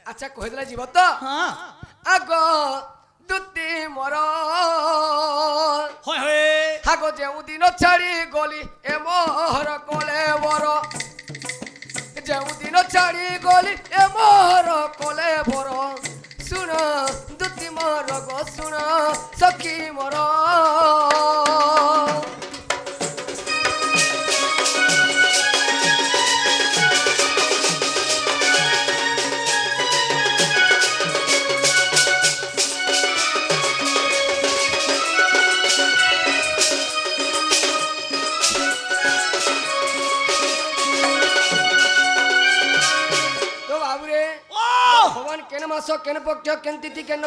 আচ্ছা কহিদেলা জীব তো হ্যাঁ আগ দুতি মর হয় হয় আগ যেদিন ছাড়ি গলি এ মোহর কলে বর যেদিন ছাড়ি গলি এ মোহর কলে বর শুণ দুতি মর গো শুণ সখী মর কেন মাস কেন পক্ষ কেন তিথি কেন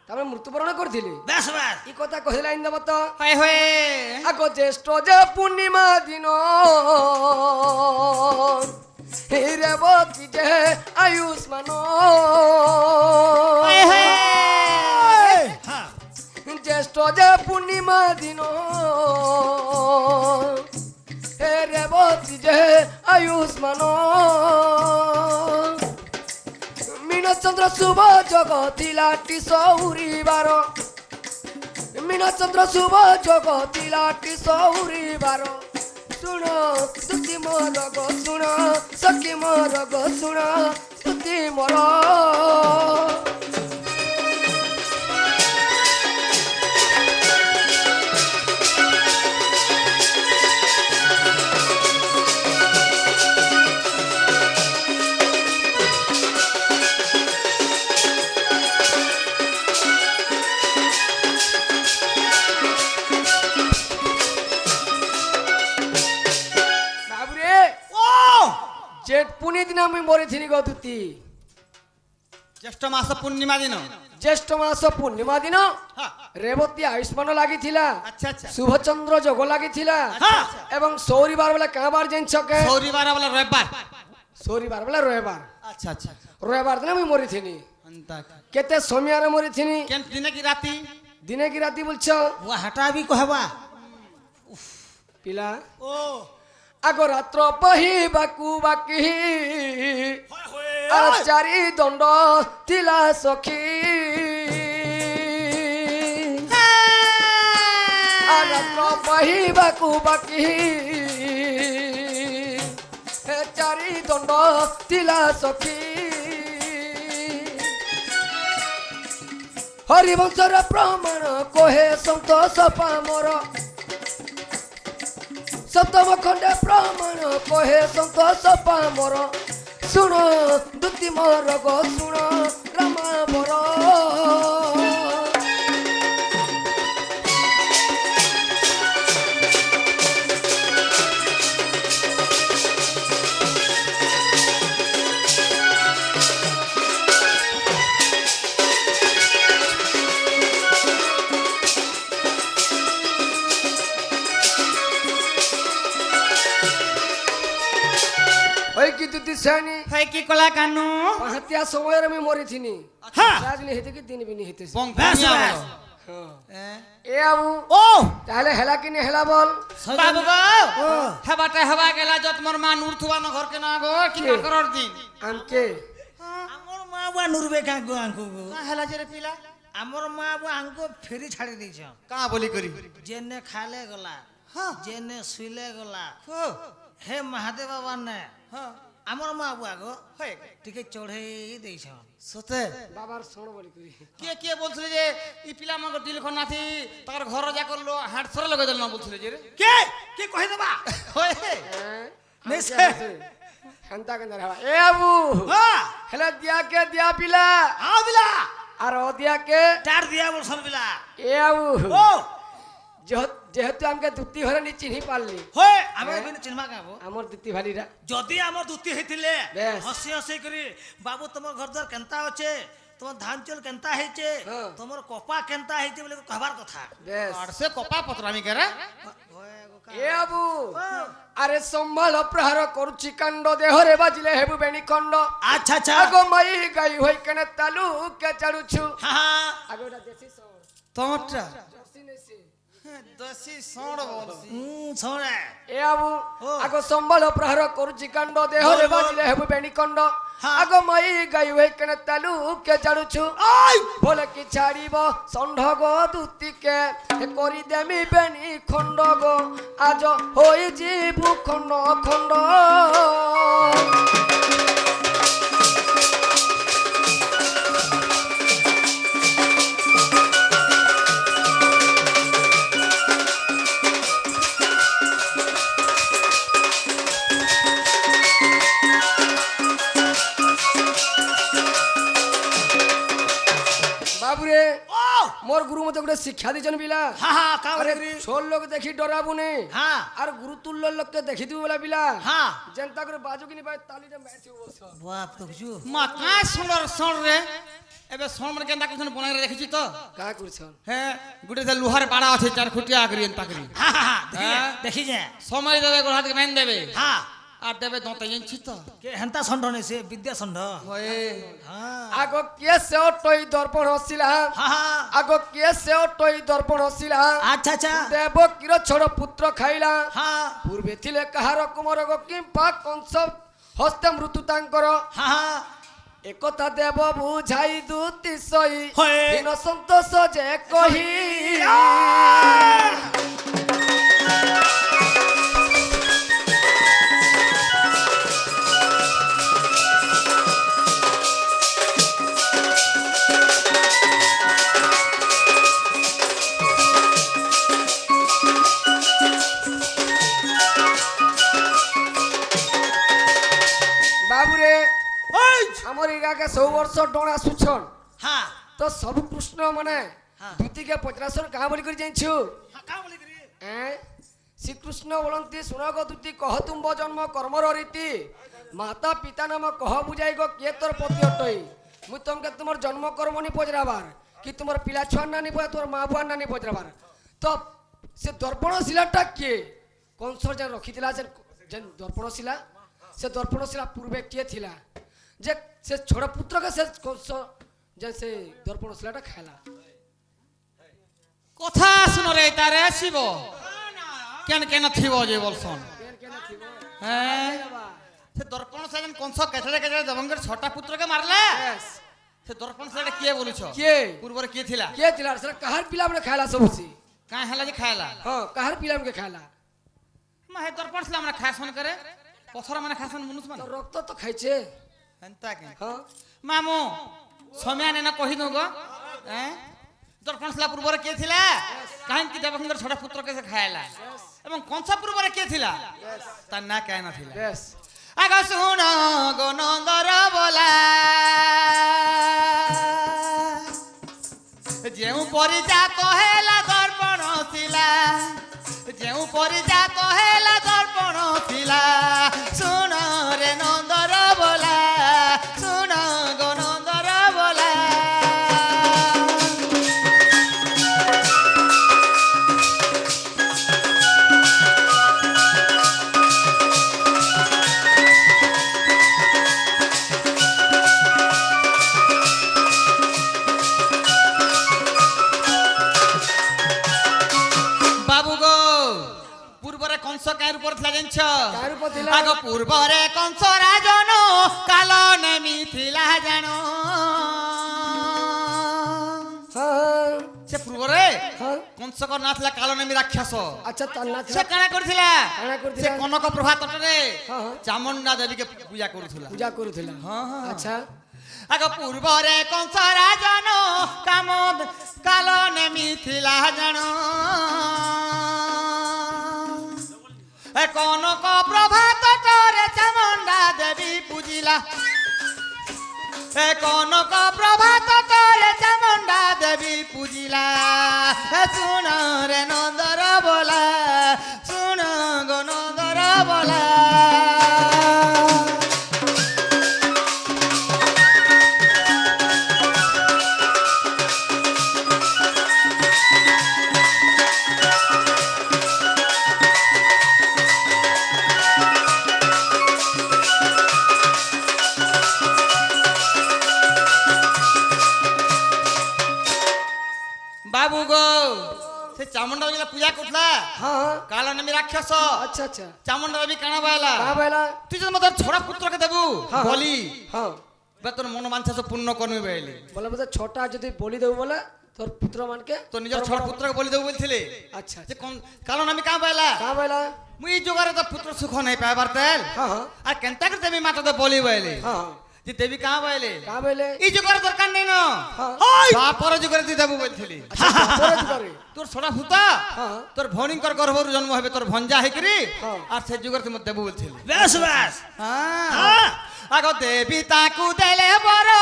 তারপরে মৃত্যুবরণ করছিলি বেশ বেশ এই কথা কহিলা ইন্দ্র তো হয় হয় আগ জ্যেষ্ঠ যে পূর্ণিমা দিন হে রেবতী যে আয়ুষ্মান জ্যেষ্ঠ যে পূর্ণিমা দিন হে রেবতী যে আয়ুষ্মান চন্দ্র শুভ জগতিলাটি সৌরিবার মীনচন্দ্র শুভ জগতিলাটি সৌরিবার শুণ স্তুতি মোর গো শুণ সখী মোর গো শুণ স্তুতি মোর পুনি দিন আমি মরেছিলি গো দুতি জ্যেষ্ঠ মাস পূর্ণিমা দিন জ্যেষ্ঠ মাস পূর্ণিমা দিন রেবতী আয়ুষ্মান লাগিছিলা আচ্ছা আচ্ছা শুভচন্দ্র যোগ লাগিছিলা হ্যাঁ। এবং সৌরিবার বেলা কাবার জানিছ কে সৌরিবার বলে রবিবার সৌরিবার বেলা রবিবার আচ্ছা আচ্ছা রবিবার দিন আমি মরিছিনি কেতে সময়ারে মরিছিনি কেন দিনে কি রাতি দিনে কি রাতি বলছ ও হাটা বি কহবা পিলা ও আগ রাত্র পহিবাকু বাকি আর চারি দণ্ড ଥିଲା সখী আর রাত্র পহিবাকু বাকি চারি দণ্ড ଥିଲା সখী হরিবংশর প্রমাণ কহে সন্তোষ পামর সপ্তম খণ্ডে প্রমাণ কহে সন্তোষ পামর শুণ দুতি মোর গো শুণ রামা বর কি দুতি শ্রেণী হয় কি কলা কানু পাহাতিয়া সময়ের আমি মরিছিনি হ্যাঁ রাজনি হেতে কি দিন বিনি হেতেছি বংফানিয়া বলো এ আবু ও তাহলে হেলা কিনে হেলা বল বাবু গো হেবাটা হেবা গেলা যত মোর মা নূর থুবানো ঘর কেন গো কি করর দিন আমকে আমার মা বুয়া নুরবে কাঁকু আঙ্কু কা হেলা জেরে পিলা আমার মা বুয়া আঙ্কু ফেরি ছাড়ি দিয়েছ কা বলি করি যেনে খালে গলা যেনে শুইলে গলা হে মহাদেব বাবা নে আমার মা বুয়া গো টিকে চড়াই দিয়েছ সতে বাবার শোন বলি করি কে কে বলছিলে যে ই পিলা মগ দিল খন নাথি তার ঘর যা করলো হাটসরে লগে দিল না বলছিলে যে রে কে কে কই দেবা হয় নেছে খান্তা কেন রে এ আবু হ্যাঁ হেলা দিয়া কে দিয়া পিলা আও বিলা আর ও দিয়া কে টার দিয়া বল সর বিলা এ আবু ও যেহেতু আমাকে দুতি ঘরে নি চিনি পারলি হয় আমি বিন চিনবা কাবো আমার দুতি ভালিরা যদি আমার দুতি হইতিলে বেশ। হসি হসি করি বাবু তোমার ঘর দ্বার কেনতা আছে তোমার ধান চাউল কেনতা হইছে হ্যাঁ। তোমার কপা কেনতা হইছে বলে কহবার কথা বেশ আর সে কপা পত্রামি করে এ আবু আরে সম্ভাল প্রহার করছি কাণ্ড দেহরে বাজিলে হেবু বেণী খণ্ড আচ্ছা আচ্ছা আগো মাই গাই হই কেনে তালু কে চাড়ুছু হ্যাঁ আগে ওটা দেশি সব তোমারটা জর্সি নেছি ଦଶୀ ଷଣ୍ଢ ବଲସି ଶୁଣେ ଏ ବାବୁ ଓ। ଆଗ ସମ୍ବଳ ପ୍ରହାର କରୁଛି କାଣ୍ଡ ଦେହରେ ବାଜିଲେ ହେବୁ ବେଣି କଣ୍ଡ ହଁ। ଆଗ ମାଇ ଗାଇ ହୋଇ କେଣେ ତାଲୁ କେ ଜାଣୁଛୁ ବୋଲେ କି ଛାଡ଼ିବ ଷଣ୍ଢ ଗো ଦୁତିକେ କରିଦେମି ବେଣି ଖଣ୍ଡ গো আজ ହୋଇ ଯିବୁ ଖଣ୍ଡ ଖଣ୍ଡ বাবুরে মোর গুরু মতে গোটে শিক্ষা দিছেন পিলা হ্যাঁ হ্যাঁ কাম আরে করি ছোট লোক দেখি ডরাবুনি হ্যাঁ আর গুরু তুল্য লোককে দেখিদিবু বলা পিলা হ্যাঁ যেনতা করে বাজু কিনি ভাই তালিটা ম্যাচিও বস বাপ দেখছু মা কাঁ ষଣ୍ଢର ଷଣ୍ଢରେ ଏବେ ଷଣ୍ଢ ମାନେ କେନ୍ତା କରୁଛନ୍ ବନାଇରେ ଦେଖିଛି ତ কা করছন ହେ ଗୋଟେ ସେ ଲୁହାର ବାଡ଼ା ଅଛି ଚାର ଖୁଟିଆ ଆଗରି ଏନ୍ତା କରି হ্যাঁ হ্যাঁ দেখি যে ସମୟ ଦେବେ ଗୋଡ଼ ହାତ ବାନ୍ଧି ଦେବେ হ্যাঁ আর দেবে দন্তে জানছি তো কে হেন্তা ষণ্ଢ নেই সে বিদ্যা ষণ্ଢ হয়ে হ্যাঁ আগ কে সে অটই দর্পণ হসিলা হ্যাঁ হ্যাঁ আগ কে সে অটই দর্পণ হসিলা আচ্ছা আচ্ছা দেবকীর ছোট পুত্র খাইলা হ্যাঁ পূর্বে থিলে কাহার কুমরগ কিম্পা কংস হস্তে মৃত্যু তাঙ্কর হ্যাঁ একথা দেব বুঝাই দুতি সই হয়ে। দিন সন্তোষ যে কহি বাবুরে আমার ইগাকে সব বর্ষ ডোনা সুছন হ্যাঁ তো সব কৃষ্ণ মানে হ্যাঁ। দুতিকে পচরাসন কাহা বলি করে জানছু কাম বলি করি শ্রীকৃষ্ণ বলন্তি শুনগ দুতি কহ তুম্ব জন্ম কর্মর রীতি মাতা পিতা নাম কহ বুঝাই গো কে তোর পতি অটই মুই তোমাকে তোমার জন্ম কর্ম নি পচরাবার কি তোমার পিলা ছুয়ার নানি পয় তোমার মা বুয়ার নানি পচরাবার তো সে দর্পণ শিলাটা কে কংসর যে রখিলা যে দর্পণ শিলা সে দর্পণ শিলা পূর্বে কে থিলা যে সে ছোট পুত্রকে সে কংস যে সে দর্পণ শিলাটা খাইলা কথা শুনরে তারে আসিব কেন কেন থিব যে বলছন কেন কেন থিব হ্যাঁ সে দর্পণ সেজন কংস কেটে কেটে দেবঙ্গের ছটা পুত্রকে মারলে Yes. সে দর্পণ সেটা কে বলিছ কে পূর্বরে কে থিলা কে থিলা সেটা কাহার পিলা মানে খাইলা সবসি কাঁ হেলা যে খাইলা হ্যাঁ কাহার পিলা মানে খাইলা মা হে দর্পণ ছিল আমরা খাসন করে পথর মানে খাসন মনুষ মানে তো রক্ত তো খাইছে এন্তা কে হ্যাঁ মামু সময় না কহি দো গো হ্যাঁ দর্পণ ছিল পূর্বরে কে থিলা কাহিଁକି দেবঙ্গের ছটা পুত্রকে সে খাইলা এবং কংস পূর্বরে কে থিলা তার না কেন থিলা বেশ আগ শুণ গো নন্দর বলা যেউ পরিজাত হেলা দর্পণ ଥିଲା যেউ পরিজাত হেলা দর্পণ ଥିଲା শুণ রে নন্দর বলা শুণ গো নন্দর বলা বাবু গো পূর্বরে কংস কার উপর ଥିଲା জানছ কার উপর ଥିଲା? আগ পূর্বরে কংস রাজন কাল নেমি ଥିଲା জান হ্যাঁ সে পূর্বরে হ্যাঁ কংসকর না ଥିଲା কাল নেমি রাক্ষস আচ্ছা তার না সে ଥିଲା কাଣା করছিলা কাଣା করଥିଲା? সে কনক প্রভা তটরে হ্যাঁ, হ্যাঁ। চামুন্ডা দেবীকে পূজা করুଥିଲା পূজা করুଥିଲା হ্যাঁ, হ্যাঁ। আচ্ছা আগ পূর্বরে কংস রাজন কাম কাল নেমি ଥିଲା জান এ কনক প্রভা তটরে চামুন্ডা দেবী পূজিলা এ কনক প্রভা তটরে চামুন্ডা দেবী পূজিলা শুণ রে নন্দর বলা শুণ গো নন্দর বলা বাবু গো সে চামুন্ডা দেবী পূজা করলা হ্যাঁ হ্যাঁ কাল নেমি রাক্ষস আচ্ছা আচ্ছা চামুন্ডা দেবী কানা বাইলা কাহা বাইলা তুই যদি মতো ছড়া পুত্রকে দেবু হ্যাঁ, বলি হ্যাঁ বা তোর মন মানছে সব পূর্ণ করবি বাইলি বলে বোধ ছটা যদি বলি দেবো বলে তোর পুত্র মানকে তোর নিজের ছড়া পুত্রকে বলি দেবু বলছিলি আচ্ছা যে কোন কারণ আমি কাঁ পাইলা কাহা বাইলা মুই যোগারে তো পুত্র সুখ নাই পাইবার তেল হ্যাঁ হ্যাঁ আর কেনতা করে দেবী মাতা তো বলি বাইলি হ্যাঁ যে দেবী কাঁ পাইলে কাহা বাইলে এই যোগারে দরকার নেই না হ্যাঁ বাপর যোগারে তুই দেবু বলছিলি আচ্ছা তারপরে কি করে তোর ছড়া ভূতা হ্যাঁ তোর ভৌনিকর গর্ভর জন্ম হবে তোর ভঞ্জা হেকরি হ্যাঁ। আর সে যুগের তুমি দেবু বলছিলি বেশ বেশ হ্যাঁ আগ দেবী তাকু দেলে বড়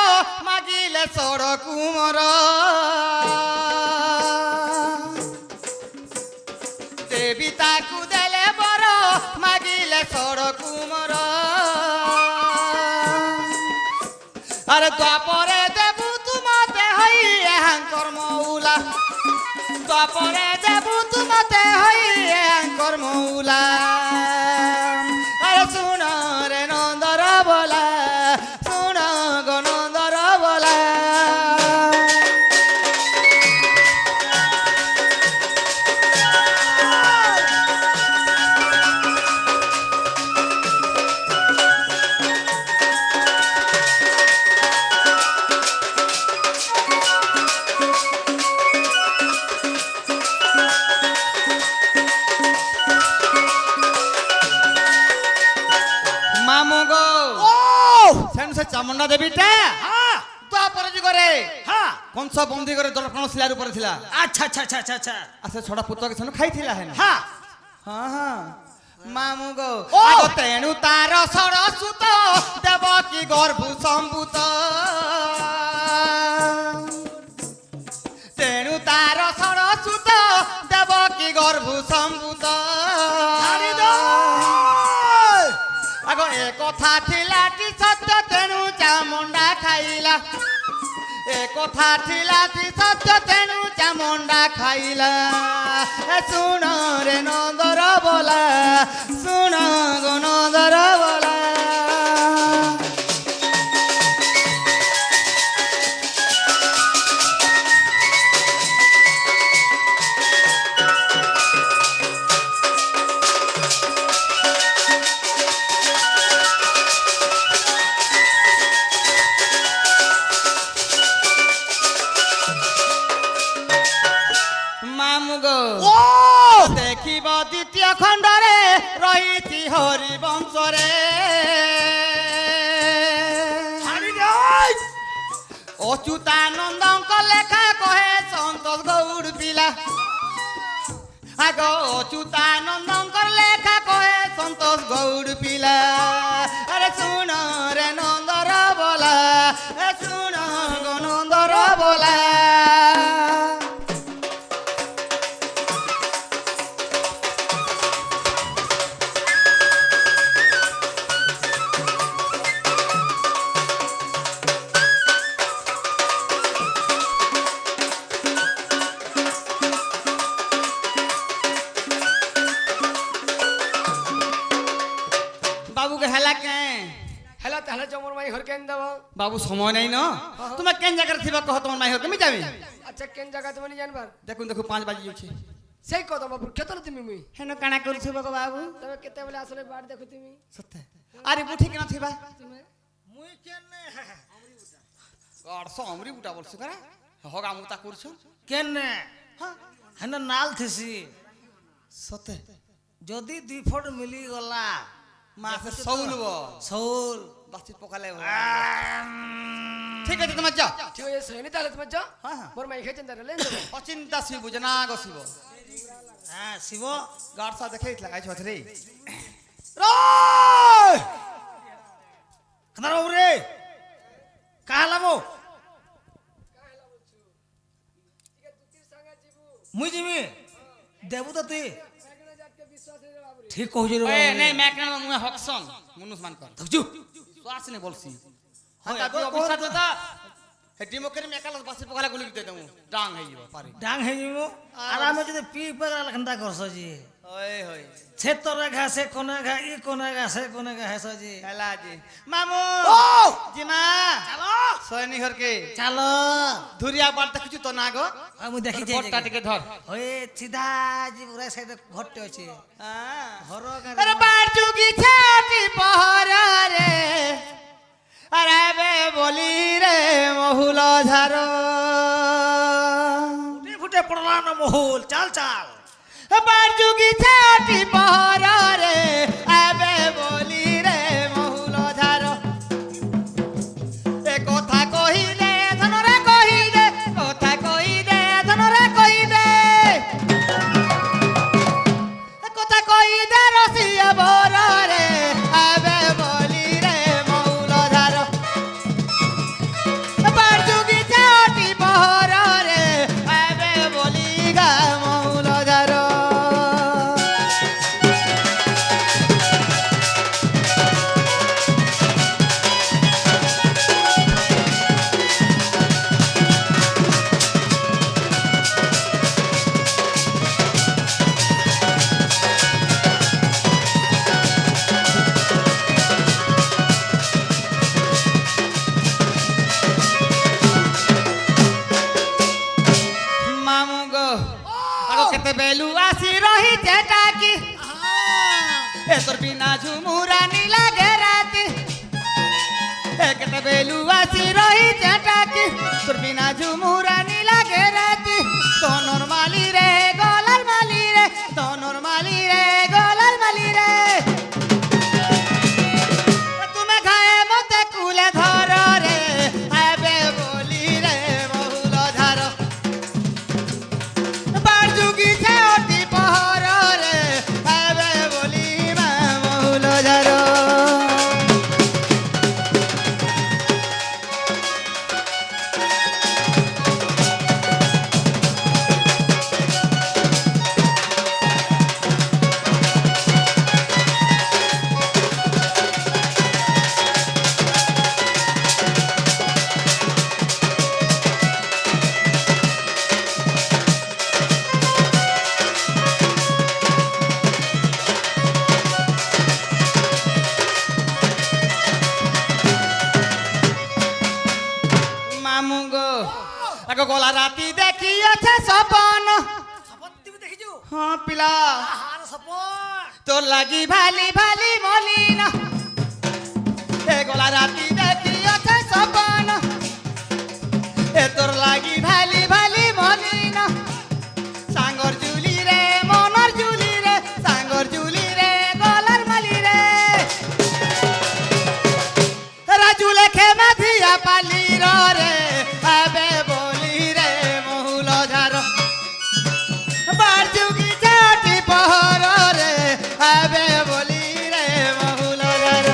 মাগিলে সড় কুমর দেবী তাকু দেলে বড় মাগিলে সড় কুমর আরে দ্বাপরে দেবু তুমতে হই এহাঙ্কর মৌলা দ্বাপরে দেবু তুমতে হই এহাঙ্কর মৌলা আরে শুন রে নন্দর বলা শুন গো নন্দর বলা মামু গো সেন সে চামুন্ডা দেবীটা তারপরে কি করে হ্যাঁ কংস বন্দি করে দর্পণ শিলার উপরে ছিল আচ্ছা আচ্ছা আচ্ছা আচ্ছা আচ্ছা আর সে ছড়া পুত্রকে সেন খাইছিলা হেন হ্যাঁ হ্যাঁ হ্যাঁ মামু গো ও! আগ তেণু তার সরস্বত দেব কি গর্ভ সম্ভূত তেণু তার সরস্বত দেব কি গর্ভ সম্ভূত আগ এ কথা ଥିଲା টি সত্য তেণু চামুন্ডা খাইলা এ কথা ଥିଲା টি সত্য তেণু চামুন্ডা খাইলা শুন রে নন্দর বলা শুন গো নন্দর বলা মামু গো দেখিব দ্বিতীয় খণ্ডরে রহিছি হরি বংশরে অচ্যুতানন্দଙ୍କ লেখা কহে সন্তোষ গৌড় পিলা আগ অচ্যুতানন্দଙ୍କ লেখা কহে সন্তোষ গৌড় পিলা আরে শুন রে নন্দর বলা শুন গো নন্দর বলা বাবুকে হেলা কে হেলা তাহলে জমর মাই ঘর কেন দেব বাবু সময় নাই না তুমি কেন জায়গায় থিবা কহ তোমার মাই কেমি যাবি আচ্ছা কেন জায়গা তুমি জানবার দেখুন দেখো 5 বাজি যাচ্ছে সেই কথা বাবু কেতলে তুমি মুই হেন কানা করছিব গো বাবু তবে কেতেবেলে আসলে বার দেখো তুমি সত্য আরে বুঠি কেন থিবা তুমি মুই কেনে গড় সমরি বুটা বলছ করে হগা মুতা করছ কেনে হ্যাঁ হেন নাল থিসি সত্য যদি 2 ফুট মিলি গলা মাসে সৌলব সৌল বাসি পকালে ঠিক আছে তোমার যাও ঠিক আছে সেনি তাহলে তুমি যাও হ্যাঁ হ্যাঁ মোর মাই খেছেন তাহলে লেন দেব অচিন্তা শিব বুঝনা গো শিব হ্যাঁ শিব গাড় সা দেখাইতলা গাইছ রে রয় কানার বাবু রে কাহালাবো মুই জিমি দেবু তো তুই ঠিক কହୁଛୁ রে এ বাবু নাই ম্যাকনা মুয়া হকসন মনুসমান কর ধুকছু তো আসনে বলছি হয়, হ্যাঁ তুই কো- অবিশ্বাস কথা হে ডিমোকের মেকাল বাসি পকালে গুলি দে দেমু ডাং হই যাব পারে ডাং হয়ে যাবো আর আমি যদি পি পেগলা কেনতা করছ জি ওই হই ছেতরে ঘাসে কোনে ঘা ই কোনে ঘাসে কোনে ঘা হেসজি হেলা জি মামু জিমা চালো সয়নি ঘরকে চালো ধুরিয়া বার্তা কিছু তো না গো আমি দেখি যে ঘরটা থেকে ধর ওই সিধা জি পুরা সাইডে ঘরতে আছে ঘর আরে বার যুগি ছাটি পহরা রে আরে বে বলি রে মহুল ঝার ফুটে ফুটে পড়লা না মহুল চাল চাল বার যুগি ছাটি পহরা রে আবে বলি রে মহুল ঝার এ কথা কহিলে ধনরে কহিলে কথা কহিলে ধনরে কহিলে কথা কহিলে রসিয়া বর রে আবে বলি রে মহুল ঝার বার যুগি ছাটি পহরা রে আবে বলি গা মহুল ঝার মামু গো আগো কেতে বেলু আসি রহি যেটা কি এ তোর বিনা ঝুমুরা নীলা গেরাতি এ কেতে বেলু আসি রহি যেটা কি তোর বিনা ঝুমুরা নীলা গেরাতি তো নরমালি রে গলার মালি রে তো নরমালি রে গলার মালি রে তুমি খায়ে মতে কুলে ধর রে আবে বলি রে মহুল ঝার বার যুগি ছাটি পহরা রে আবে বলি মা মহুল ঝার মামু গো আগে গলা রাতি দেখিয়েছে সপন সপন তুমি দেখিছো হ্যাঁ পিলা আহার সপন তোর লাগি ভালি ভালি মলিনা এ গলা রাতি দেখিয়েছে সপন এ তোর লাগি ভালি ভালি মলিনা সাঙ্গর জুলি রে মনর জুলি রে সাঙ্গর জুলি রে গলার মালি রে রাজু লেখে মাধিয়া পালি রে আবে বলি রে মহুল ঝার বার যুগি ছাটি পহর রে আবে বলি রে মহুল ঝার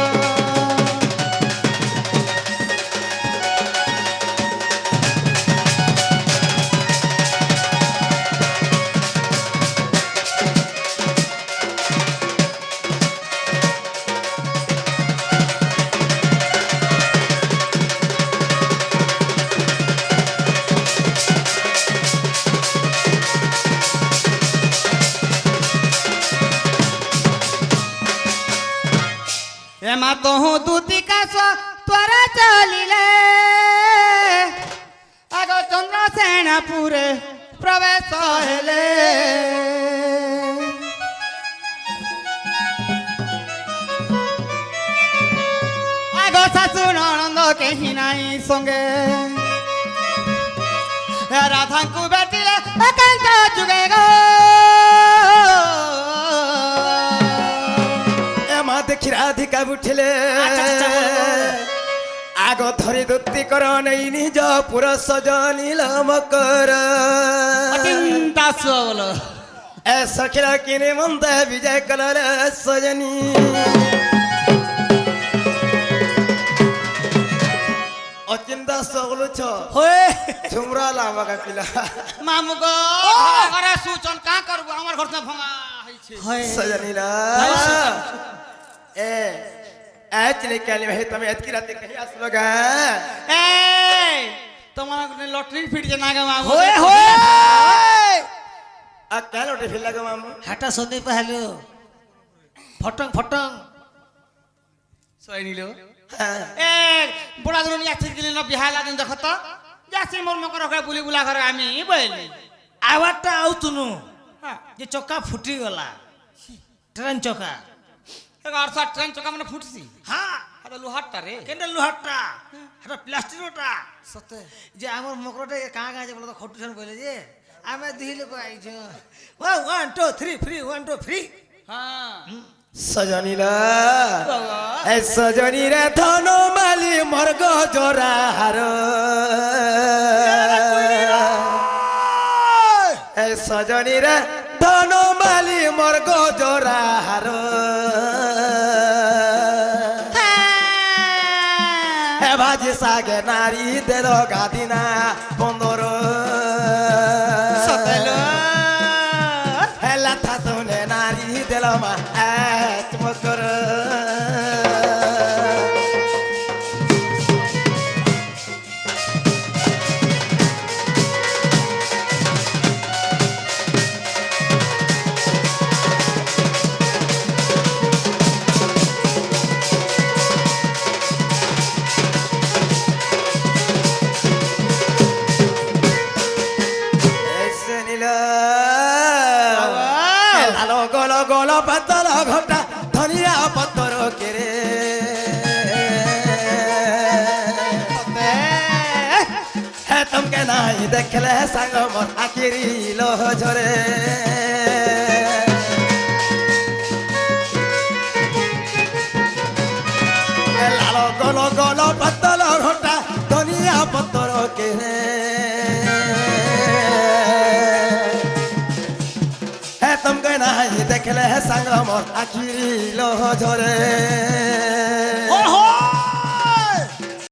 এমা তহু দুতি কাশ তোরা চলিলে আগ চন্দ্র সেনাপুরে প্রবেশ হেলে আগ শাশু ননন্দ কেহি নাই সঙ্গে রাধাঙ্কু বেটিলে একান্ত যুগে গো মা দেখি রাধিকা উঠিলে আগ ধরি দত্তি কর নেই নিজ পুর সজনিল মকর চিন্তা বলো এ সখিরা কিনে মন্দ বিজয় কলর সজনী অচিন্তা সকলু ছ হয়ে ঝুমরা লামা পিলা মামু গো ঘরে সুচন কা করবো আমার ঘর তো ভঙা হইছে সজনীলা এ चले क्या भाई तुम्हें एतकी रात कहीं आसलो गा ए তোমার লটারি ফিট যে না গা মামু होए होए आ क्या लौटे মারি ফেললা গো মামু হাটা সন্ধে পাহলো ফটং ফটং সই নিল হ্যাঁ এ বড়া ধরুন যাচ্ছি গেলি না বিহার লাগেন দেখো তো যাচ্ছি মোর মকর করে বুলি বুলা করে আমি বইলি আওয়াজটা আউতুনু হ্যাঁ যে চকা ফুটি গলা ট্রেন চকা আর সার ট্রেন চকা মানে ফুটছি হ্যাঁ এটা লোহারটা রে কেন্দ্র লোহারটা এটা প্লাস্টিকটা সতে যে আমার মকরটা কাঁ কাঁ যে বলে তো খটুছন বলে যে আমি দুই লোক আইছ 1 2 3 ফ্রি 1 2 ফ্রি হ্যাঁ সজনীরা এ সজনীরে ধন মালি মর্গ জোড়া হার এ সজনীরে ধন মালি মর্গ জোড়া হার এ ভাজি সাগে নারী দেল গাদিনা বন্দর হেলা থাতুনে নারী দেল মা চমকর লালো গল গল পাতল ঘটা ধনিয়া পতর কেরে হে তুমকে নাই দেখলে সাঙ্গ মোর আখিরি লো ঝরে লালো গল গল পাতল ঘটা ধনিয়া পতর কেরে तुमके नहीं देखले संग मोर आखिरी लो झरे